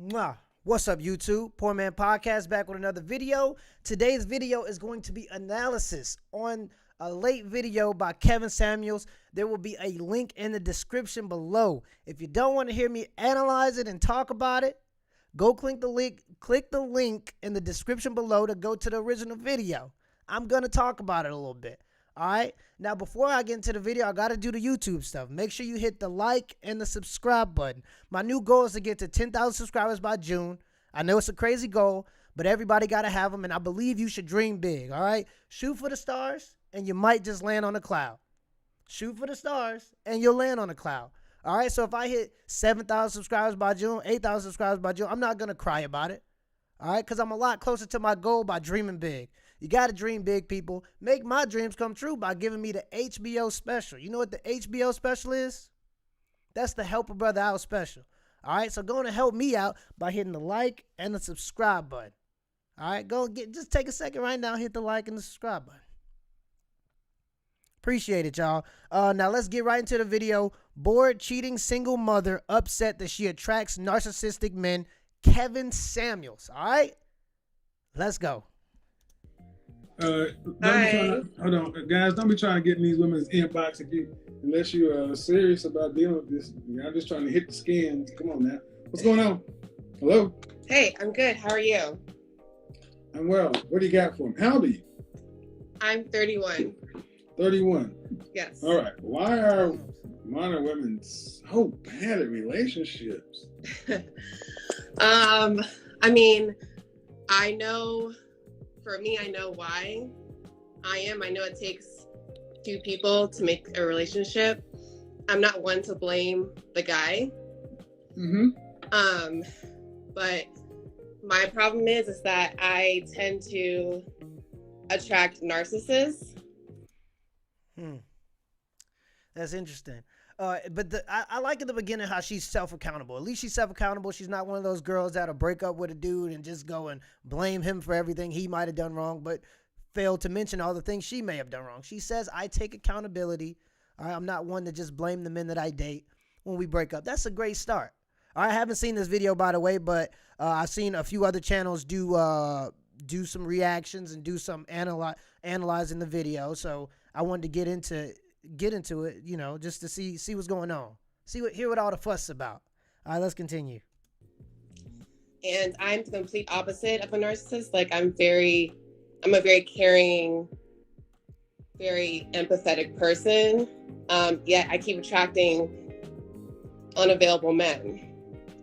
Mwah. What's up, YouTube? Poor Man Podcast back with another video. Today's video is going to be analysis on a late video by Kevin Samuels. There will be a link in the description below. If you don't want to hear me analyze it and talk about it, go click the link in the description below to go to the original video. I'm going to talk about it a little bit. All right. Now, before I get into the video, I got to do the YouTube stuff. Make sure you hit the like and the subscribe button. My new goal is to get to 10,000 subscribers by June. I know it's a crazy goal, but everybody got to have them. And I believe you should dream big. All right. Shoot for the stars and you might just land on a cloud. Shoot for the stars and you'll land on a cloud. All right. So if I hit 7,000 subscribers by June, 8,000 subscribers by June, I'm not going to cry about it. All right. Because I'm a lot closer to my goal by dreaming big. You got to dream big, people. Make my dreams come true by giving me the HBO special. You know what the HBO special is? That's the Help a Brother Out special. All right, so go on and help me out by hitting the like and the subscribe button. All right, just take a second right now, hit the like and the subscribe button. Appreciate it, y'all. Now let's get right into the video. Bored, cheating single mother upset that she attracts narcissistic men. Kevin Samuels. All right, let's go. Hold on, guys. Don't be trying to get in these women's inbox unless you're serious about dealing with this. I'm just trying to hit the scans. Come on now. What's going on? Hello? Hey, I'm good. How are you? I'm well. What do you got for me? How old are you? I'm 31. 31. Yes. All right. Why are modern women so bad at relationships? I mean, I know, for me, I know why I am. I know it takes two people to make a relationship. I'm not one to blame the guy. Mm-hmm. But my problem is that I tend to attract narcissists. That's interesting. But I like in the beginning how she's self-accountable. At least she's self-accountable. She's not one of those girls that'll break up with a dude and just go and blame him for everything he might have done wrong, but fail to mention all the things she may have done wrong. She says, I take accountability. All right, I'm not one to just blame the men that I date when we break up. That's a great start. All right, I haven't seen this video, by the way, but I've seen a few other channels do some reactions and do some analyzing the video. So I wanted to get into it, you know, just to see what's going on. Hear what all the fuss is about. All right, let's continue. And I'm the complete opposite of a narcissist. Like, I'm a very caring, very empathetic person. Yet I keep attracting unavailable men,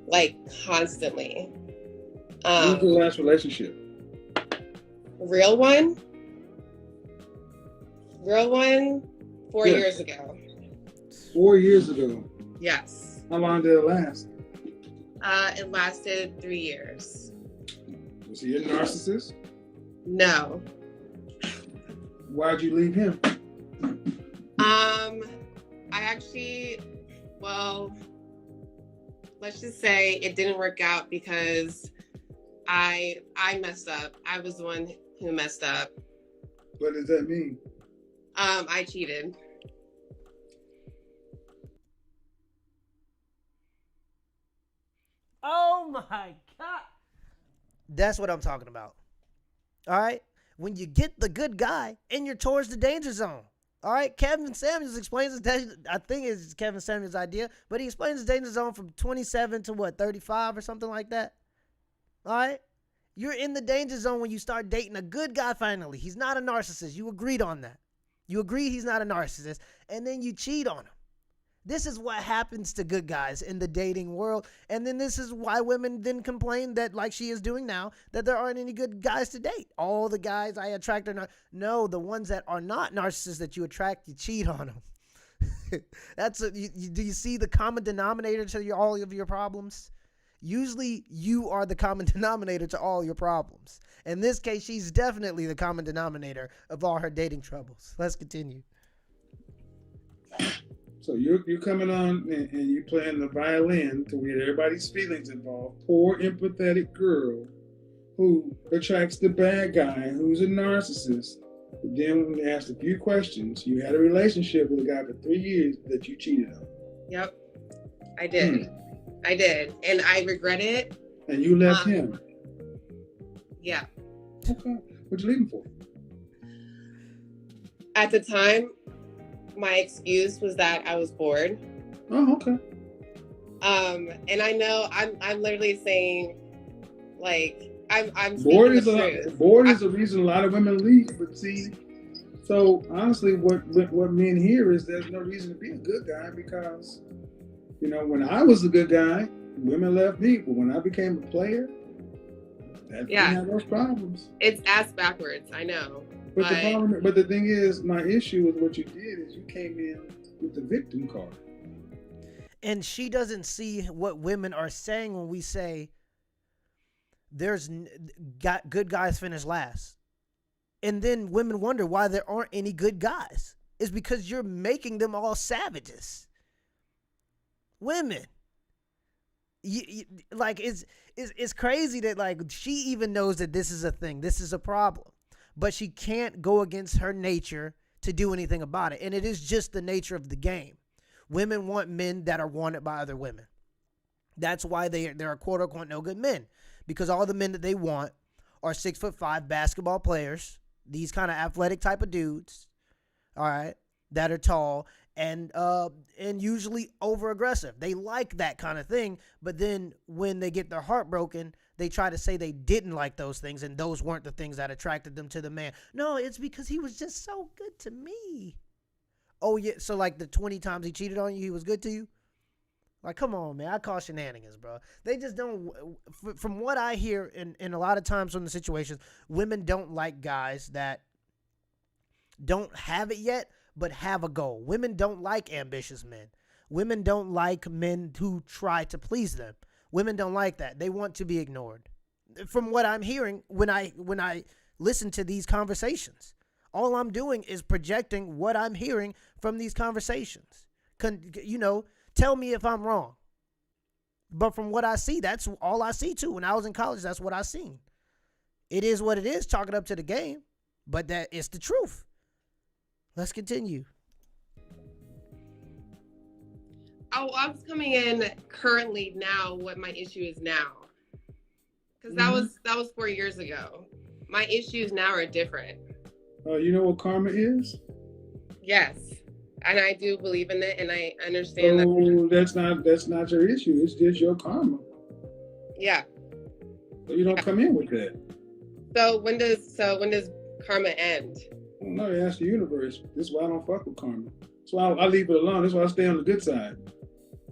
like, constantly. When was your last relationship? Real one? 4 years ago. 4 years ago. Yes. How long did it last? It lasted 3 years. Was he a narcissist? No. Why'd you leave him? Let's just say it didn't work out because I messed up. I was the one who messed up. What does that mean? I cheated. Oh my God. That's what I'm talking about. All right. When you get the good guy and you're towards the danger zone. All right. Kevin Samuels explains it. I think it's Kevin Samuels' idea, but he explains the danger zone from 27 to 35 or something like that. All right. You're in the danger zone when you start dating a good guy finally. He's not a narcissist. You agreed on that. You agree he's not a narcissist, and then you cheat on him. This is what happens to good guys in the dating world, and then this is why women then complain that, like she is doing now, that there aren't any good guys to date. All the guys I attract are not. No, the ones that are not narcissists that you attract, you cheat on them. Do you see the common denominator to all of your problems? Usually you are the common denominator to all your problems. In this case, she's definitely the common denominator of all her dating troubles. Let's continue. So you're coming on and you're playing the violin to get everybody's feelings involved. Poor empathetic girl who attracts the bad guy who's a narcissist. But then when they asked a few questions, you had a relationship with a guy for 3 years that you cheated on. Yep, I did. I did, and I regret it. And you left Um, him. Yeah. Okay. What'd you leave him for? At the time, my excuse was that I was bored. Oh, okay. And I know I'm literally saying, like, I'm Bored speaking is the truth. bored is the reason a lot of women leave. But see, so honestly, what men hear is there's no reason to be a good guy because, when I was a good guy, women left me. But when I became a player, that didn't have those problems. It's ass backwards, I know. But the thing is, my issue with what you did is you came in with the victim card. And she doesn't see what women are saying when we say good guys finish last. And then women wonder why there aren't any good guys. It's because you're making them all savages. Women. It's crazy that like she even knows that this is a thing. This is a problem. But she can't go against her nature to do anything about it. And it is just the nature of the game. Women want men that are wanted by other women. That's why there are quote unquote no good men, because all the men that they want are 6'5" basketball players, these kind of athletic type of dudes, all right, that are tall and usually over aggressive. They like that kind of thing, but then when they get their heart broken, they try to say they didn't like those things and those weren't the things that attracted them to the man. No, it's because he was just so good to me. Oh, yeah, so like the 20 times he cheated on you, he was good to you? Like, come on, man. I call shenanigans, bro. They just don't, from what I hear in a lot of times from the situations, women don't like guys that don't have it yet, but have a goal. Women don't like ambitious men. Women don't like men who try to please them. Women don't like that. They want to be ignored. From what I'm hearing when I listen to these conversations, all I'm doing is projecting what I'm hearing from these conversations. Tell me if I'm wrong. But from what I see, that's all I see too. When I was in college, that's what I seen. It is what it is, chalk it up to the game, but that it's the truth. Let's continue. Oh, I was coming in currently now what my issue is now. Because that was 4 years ago. My issues now are different. You know what karma is? Yes. And I do believe in it, and I understand that. That's not your issue. It's just your karma. Yeah. So you don't come in with that. So when does karma end? No, that's the universe. This is why I don't fuck with karma. That's why I leave it alone. That's why I stay on the good side.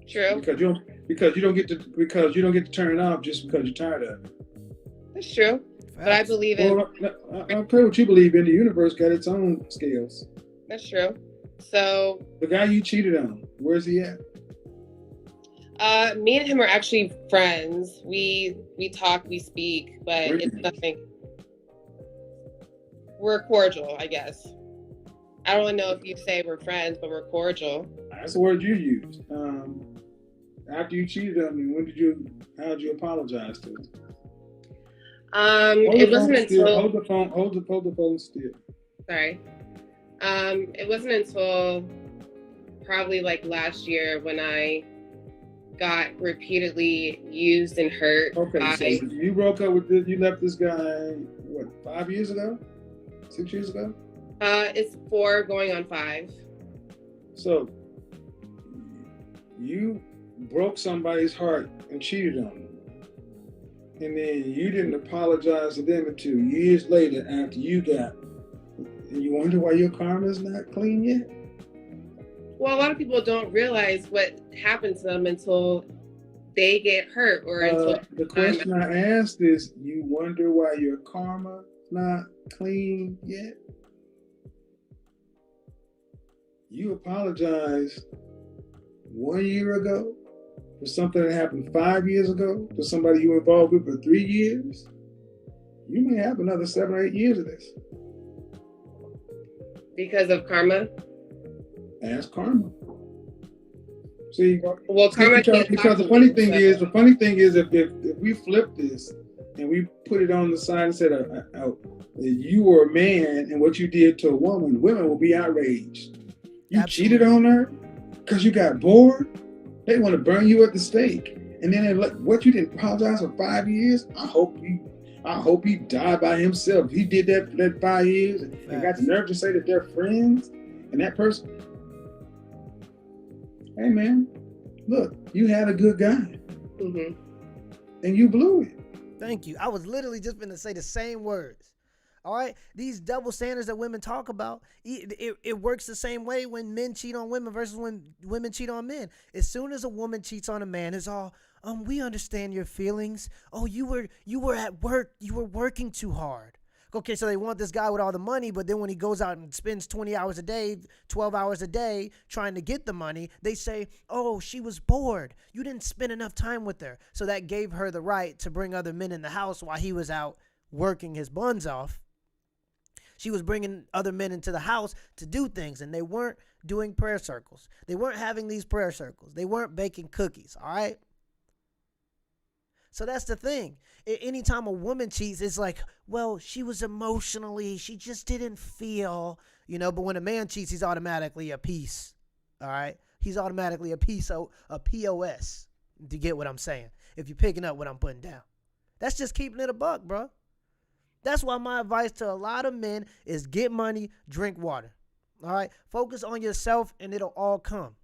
True. Because you don't get to turn it off just because you're tired of it. That's true. But I believe in. I don't care what you believe in. The universe got its own scales. That's true. So the guy you cheated on, where's he at? Me and him are actually friends. We talk, we speak, but it's nothing. We're cordial, I guess. I don't know if you say we're friends, but we're cordial. That's the word you used. After you cheated on me, how did you apologize to him? It wasn't until hold the phone still. Sorry. It wasn't until probably like last year when I got repeatedly used and hurt. Okay, so you broke up with you left this guy, 5 years ago? 6 years ago? It's 4 going on 5. So you broke somebody's heart and cheated on them. And then you didn't apologize to them until years later after you got, and you wonder why your karma is not clean yet? Well, a lot of people don't realize what happened to them until they get hurt or until... The question I asked is, you wonder why your karma not clean yet? You apologized 1 year ago for something that happened 5 years ago to somebody you were involved with for 3 years. You may have another 7 or 8 years of this. Because of karma? Ask karma. See, karma because the funny thing is, if we flip this and we put it on the side and said, you were a man and what you did to a woman, women will be outraged. You cheated on her because you got bored. They want to burn you at the stake. And then what, you didn't apologize for 5 years? I hope he died by himself. He did that 5 years and got the nerve to say that they're friends, and that person, hey man, look, you had a good guy, and you blew it. Thank you. I was literally just going to say the same words. All right, these double standards that women talk about, it works the same way when men cheat on women versus when women cheat on men. As soon as a woman cheats on a man, it's all, we understand your feelings. Oh, you were at work, you were working too hard. Okay, so they want this guy with all the money, but then when he goes out and spends 20 hours a day, 12 hours a day trying to get the money, they say, oh, she was bored. You didn't spend enough time with her. So that gave her the right to bring other men in the house while he was out working his buns off. She was bringing other men into the house to do things, and they weren't doing prayer circles. They weren't having these prayer circles. They weren't baking cookies, all right? So that's the thing. Anytime a woman cheats, it's like, well, she was emotionally, she just didn't feel, but when a man cheats, he's automatically a piece, all right? He's automatically a POS, to get what I'm saying, if you're picking up what I'm putting down. That's just keeping it a buck, bro. That's why my advice to a lot of men is get money, drink water, all right? Focus on yourself, and it'll all come.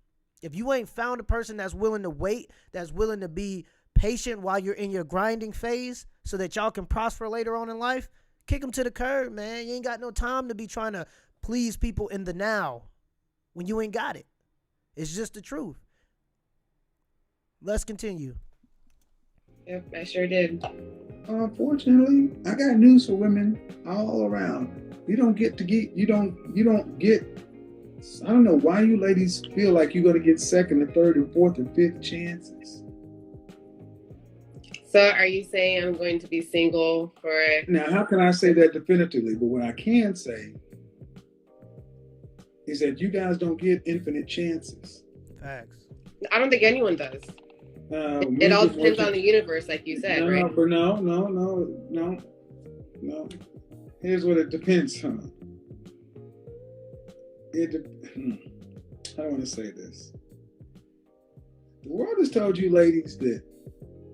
If you ain't found a person that's willing to wait, that's willing to be patient while you're in your grinding phase so that y'all can prosper later on in life, kick them to the curb, man. You ain't got no time to be trying to please people in the now when you ain't got it. It's just the truth. Let's continue. Yep, I sure did. Unfortunately, I got news for women all around. I don't know why you ladies feel like you're going to get second and third and fourth and fifth chances. So are you saying I'm going to be single for... Now, how can I say that definitively? But what I can say is that you guys don't get infinite chances. Facts. I don't think anyone does. It all depends on the universe, like you said, right? But no. Here's what it depends on. I don't want to say this. The world has told you, ladies, that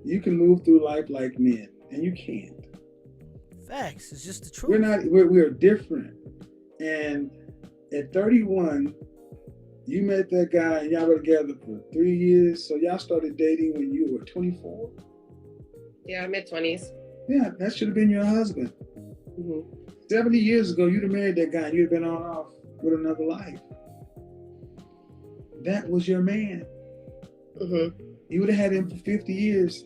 you can move through life like men, and you can't. Facts. It's just the truth. We're different. And at 31, you met that guy and y'all were together for 3 years. So y'all started dating when you were 24? Yeah, mid-20s. Yeah, that should have been your husband. 70 years ago, you'd have married that guy and you'd have been on off with another life. That was your man. You would have had him for 50 years.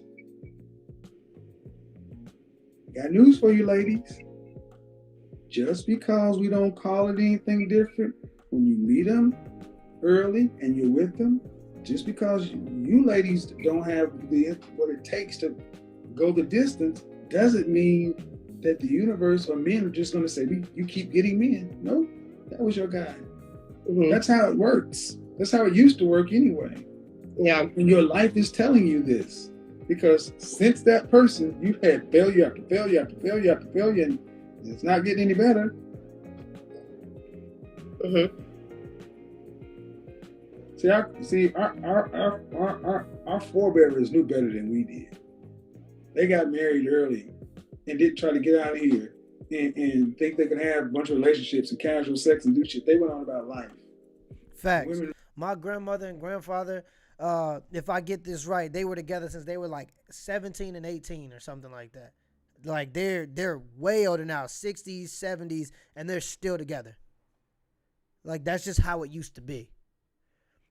Got news for you, ladies. Just because we don't call it anything different, when you meet him early and you're with them, just because you ladies don't have what it takes to go the distance, doesn't mean that the universe or men are just going to say, you keep getting men. No, that was your guy. That's how it works. That's how it used to work anyway. Yeah. And your life is telling you this. Because since that person, you've had failure after failure after failure after failure, and it's not getting any better. See, our forebears knew better than we did. They got married early and didn't try to get out of here and think they could have a bunch of relationships and casual sex and do shit. They went on about life. Facts. My grandmother and grandfather, if I get this right, they were together since they were like 17 and 18 or something like that. Like they're way older now, 60s, 70s, and they're still together. Like that's just how it used to be.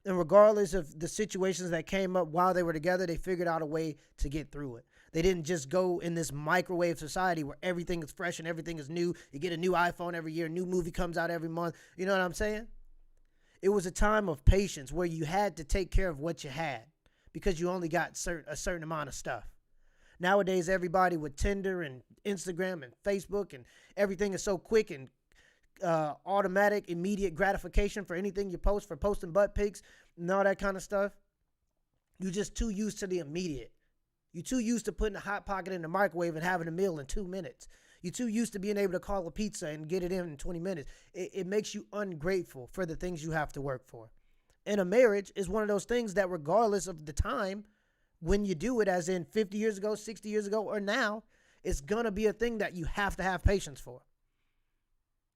And regardless of the situations that came up while they were together, they figured out a way to get through it. They didn't just go in this microwave society where everything is fresh and everything is new. You get a new iPhone every year, a new movie comes out every month. You know what I'm saying? It was a time of patience where you had to take care of what you had because you only got a certain amount of stuff. Nowadays, everybody with Tinder and Instagram and Facebook and everything is so quick and automatic, immediate gratification for anything you post, for posting butt pics and all that kind of stuff. You're just too used to the immediate. You're too used to putting a Hot Pocket in the microwave and having a meal in 2 minutes. You're too used to being able to call a pizza and get it in 20 minutes. It makes you ungrateful for the things you have to work for. And a marriage is one of those things that regardless of the time, when you do it, as in 50 years ago, 60 years ago, or now, it's going to be a thing that you have to have patience for.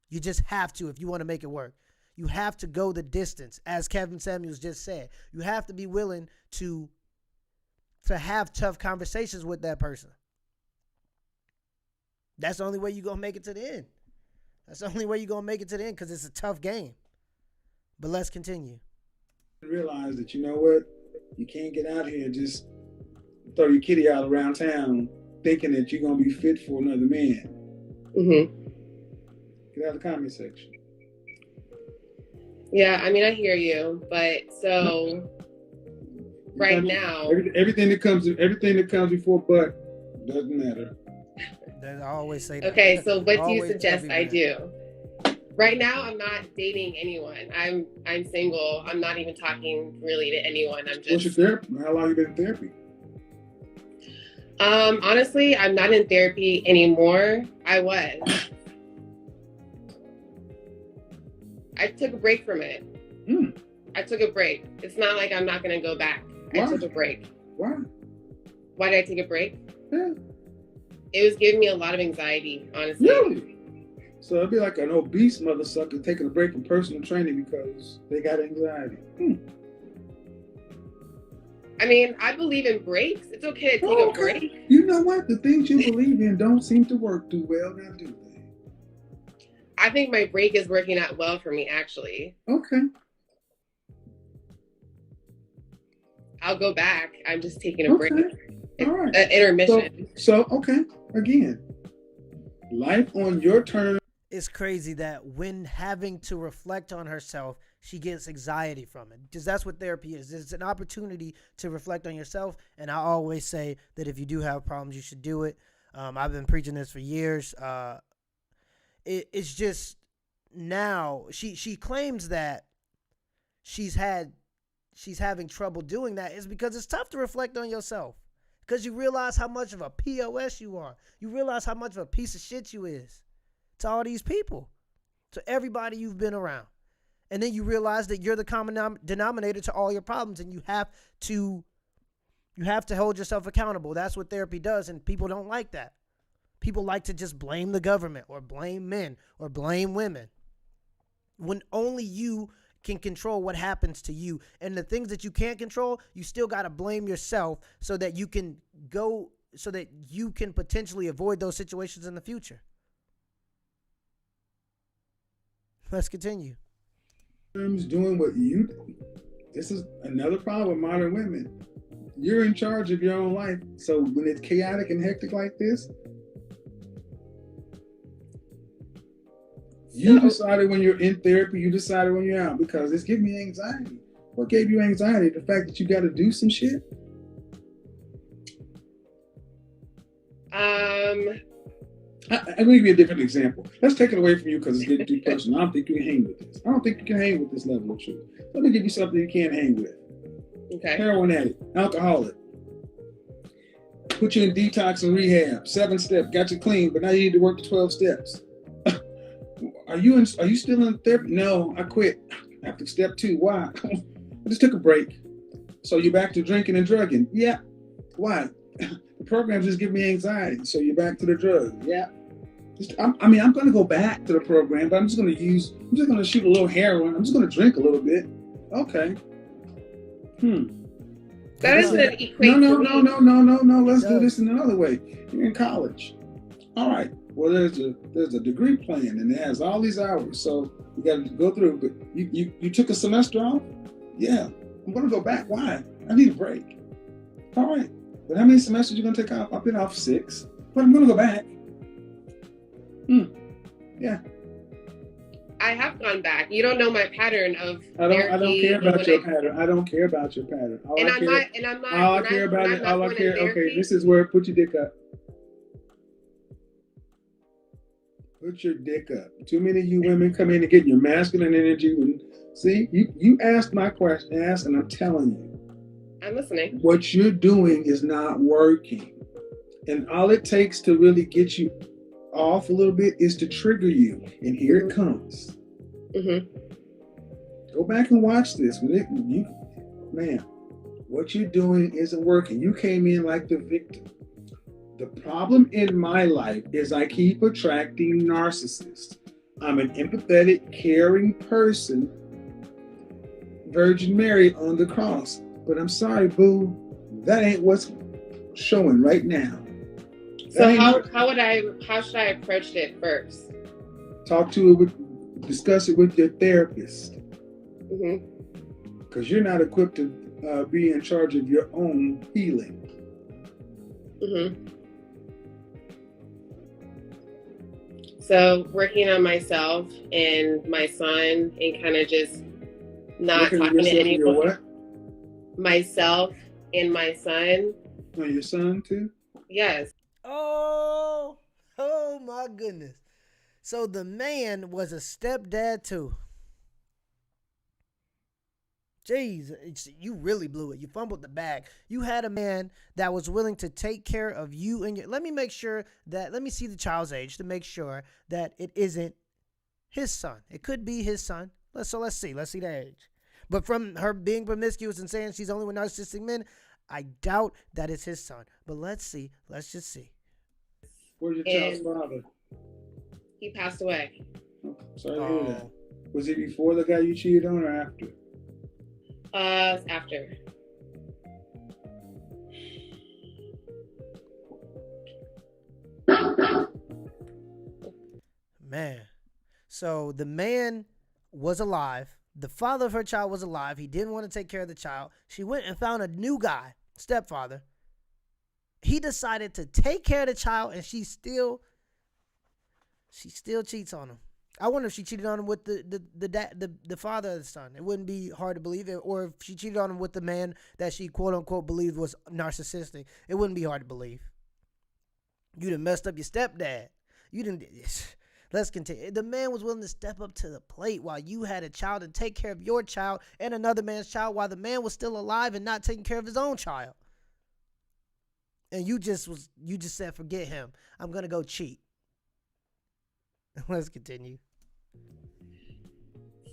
You just have to if you want to make it work. You have to go the distance, as Kevin Samuels just said. You have to be willing to have tough conversations with that person. That's the only way you're going to make it to the end. That's the only way you're going to make it to the end, because it's a tough game. But let's continue. Realize that, you know what? You can't get out here and just throw your kitty out around town thinking that you're going to be fit for another man. Mm-hmm. Get out of the comment section. Yeah, I mean, I hear you, but so right now, everything that comes before but doesn't matter. I always say that. Okay, so what do you Always suggest tell I people do? Right now, I'm not dating anyone. I'm single. I'm not even talking really to anyone. I'm What's your just therapy? How long you been in therapy? honestly, I'm not in therapy anymore. I was. I took a break from it. I took a break. It's not like I'm not going to go back. Why? I took a break. Why? Why did I take a break? Yeah. It was giving me a lot of anxiety, honestly. Really? So it'd be like an obese mother sucker taking a break from personal training because they got anxiety. I mean, I believe in breaks. It's okay to take a break. You know what? The things you believe in don't seem to work too well now, do they? I think my break is working out well for me, actually. Okay. I'll go back. I'm just taking a break. All right. An intermission. So, okay. Again, life on your terms. It's crazy that when having to reflect on herself, she gets anxiety from it, because that's what therapy is. It's an opportunity to reflect on yourself. And I always say that if you do have problems, you should do it. I've been preaching this for years. It's just now she claims that she's having trouble doing that is because it's tough to reflect on yourself, because you realize how much of a POS you are. You realize how much of a piece of shit you is to all these people, to everybody you've been around. And then you realize that you're the common denominator to all your problems, and you have to hold yourself accountable. That's what therapy does, and people don't like that. People like to just blame the government or blame men or blame women, when only you can control what happens to you. And the things that you can't control, you still got to blame yourself so that you can potentially avoid those situations in the future. Let's continue. Doing what you do. This is another problem with modern women. You're in charge of your own life. So when it's chaotic and hectic like this, you decided when you're in therapy, you decided when you're out, because it's giving me anxiety. What gave you anxiety? The fact that you got to do some shit? I'm going to give you a different example. Let's take it away from you because it's getting too personal. I don't think you can hang with this. I don't think you can hang with this level of truth. Let me give you something you can't hang with. Okay. Heroin addict, alcoholic. Put you in detox and rehab. 7 steps, got you clean, but now you need to work the 12 steps. Are you still in therapy? No, I quit after step 2. Why? I just took a break. So you're back to drinking and drugging? Yeah. Why? The program just give me anxiety. So you're back to the drugs? Yeah. I'm going to go back to the program, but I'm just going to shoot a little heroin. I'm just going to drink a little bit. Okay. That doesn't equate to me. No. Let's do this in another way. You're in college. All right. Well, there's a degree plan, and it has all these hours, so you got to go through. But you took a semester off? Yeah. I'm going to go back. Why? I need a break. All right. But how many semesters are you going to take off? I've been off 6, but I'm going to go back. Yeah. I have gone back. You don't know my pattern of I don't care about your pattern. I don't care about your pattern. All I care. Okay, this is where put your dick up. Put your dick up. Too many of you women come in and get your masculine energy. See, you asked my question, and I'm telling you. I'm listening. What you're doing is not working. And all it takes to really get you off a little bit is to trigger you. And here it comes. Mm-hmm. Go back and watch this. Man, what you're doing isn't working. You came in like the victim. The problem in my life is I keep attracting narcissists. I'm an empathetic, caring person, Virgin Mary on the cross. But I'm sorry, boo, that ain't what's showing right now. So how should I approach it first? Talk to it discuss it with your therapist. Mm-hmm. Because you're not equipped to be in charge of your own healing. Mm-hmm. So working on myself and my son and kind of just not talking to anyone. What? Myself and my son. Oh, your son too? Yes. Oh my goodness. So the man was a stepdad too. Jeez, you really blew it. You fumbled the bag. You had a man that was willing to take care of you and your. Let me see the child's age to make sure that it isn't his son. It could be his son. Let's see the age. But from her being promiscuous and saying she's only with narcissistic men, I doubt that it's his son. But let's see. Let's just see. Where's your child's father? He passed away. Oh, sorry to hear that. Was it before the guy you cheated on or after? After. Man. So the man was alive. The father of her child was alive. He didn't want to take care of the child. She went and found a new guy, stepfather. He decided to take care of the child, and she still cheats on him. I wonder if she cheated on him with the father of the son. It wouldn't be hard to believe it. Or if she cheated on him with the man that she quote unquote believed was narcissistic. It wouldn't be hard to believe. You done messed up your stepdad. You didn't. Let's continue. The man was willing to step up to the plate while you had a child and take care of your child and another man's child while the man was still alive and not taking care of his own child. And you just said, forget him. I'm gonna go cheat. Let's continue.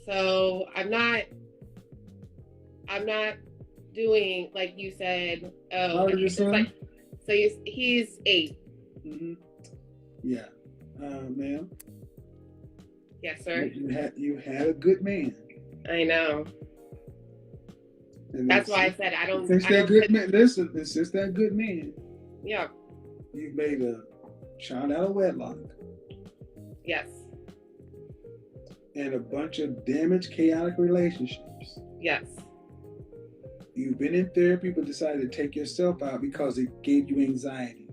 So I'm not doing like you said. How old is your son? He's 8. Mm-hmm. Yeah, ma'am. Yes, sir. You had a good man. I know. And that's why I said I don't. Since that good man, listen. Since that good man. Yeah. You've made a child out of wedlock. Yes. And a bunch of damaged, chaotic relationships. Yes. You've been in therapy, but decided to take yourself out because it gave you anxiety.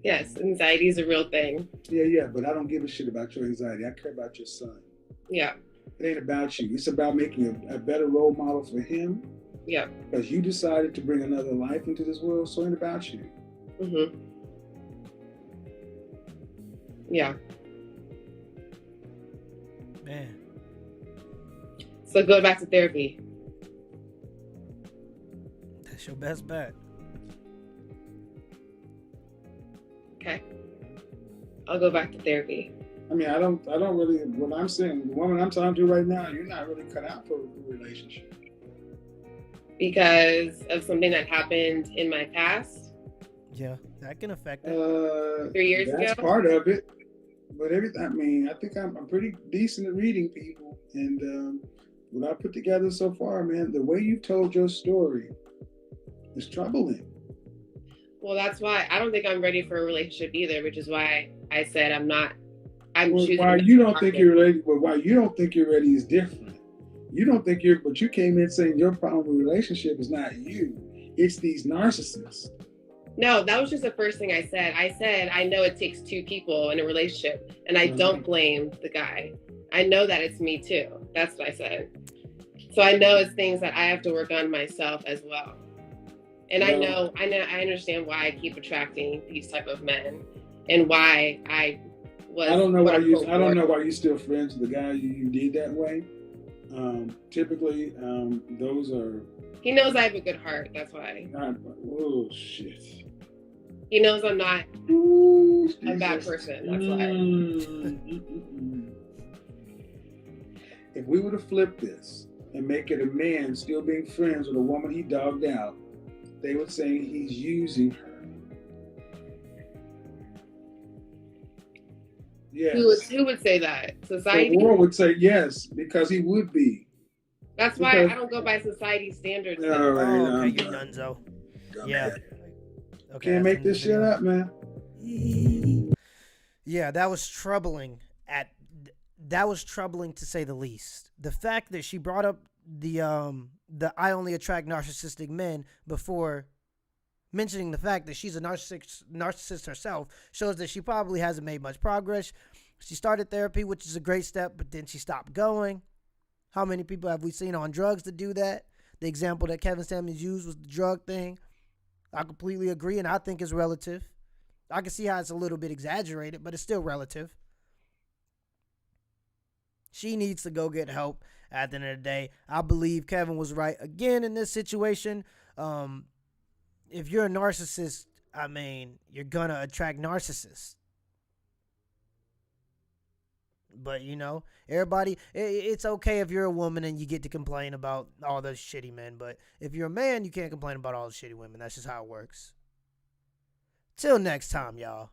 Yes, anxiety is a real thing. Yeah, but I don't give a shit about your anxiety. I care about your son. Yeah. It ain't about you. It's about making a better role model for him. Yeah. Because you decided to bring another life into this world, so it ain't about you. Mm-hmm. Yeah. Man. So go back to therapy. That's your best bet. Okay. I'll go back to therapy. I mean, I don't really, what I'm saying, the woman I'm talking to right now, you're not really cut out for a relationship. Because of something that happened in my past? Yeah, that can affect it. 3 years ago? That's part of it. But I think I'm pretty decent at reading people. And what I put together so far, man, the way you've told your story is troubling. Well, that's why I don't think I'm ready for a relationship either, which is why I said choosing. Why you don't think you're ready? Well, why you don't think you're ready is different. You don't think but you came in saying your problem with relationship is not you. It's these narcissists. No, that was just the first thing I said. I said, I know it takes 2 people in a relationship, and I don't blame the guy. I know that it's me too. That's what I said. So I know it's things that I have to work on myself as well. And I understand why I keep attracting these type of men, and why I was. I don't know why you're still friends with the guy you did that way. Typically, those are. He knows I have a good heart. That's why. Oh shit. He knows I'm not a bad person. That's why. If we were to flip this and make it a man still being friends with a woman he dogged out, they would say he's using her. Yes. Who would say that? Society? The world would say yes, because he would be. That's why I don't go by society standards. All right, Oh, okay, I'm you done. nunzo. Dumb Yeah. head. Okay. Can't that's make the this shit video. up, man. Yeah, that was troubling. That was troubling to say the least. The fact that she brought up the I only attract narcissistic men before mentioning the fact that she's a narcissist herself shows that she probably hasn't made much progress. She started therapy, which is a great step, but then she stopped going. How many people have we seen on drugs to do that? The example that Kevin Samuels used was the drug thing. I completely agree, and I think it's relative. I can see how it's a little bit exaggerated, but it's still relative. She needs to go get help at the end of the day. I believe Kevin was right again in this situation. If you're a narcissist, I mean, you're going to attract narcissists. But, you know, everybody, it's okay if you're a woman and you get to complain about all those shitty men. But if you're a man, you can't complain about all the shitty women. That's just how it works. Till next time, y'all.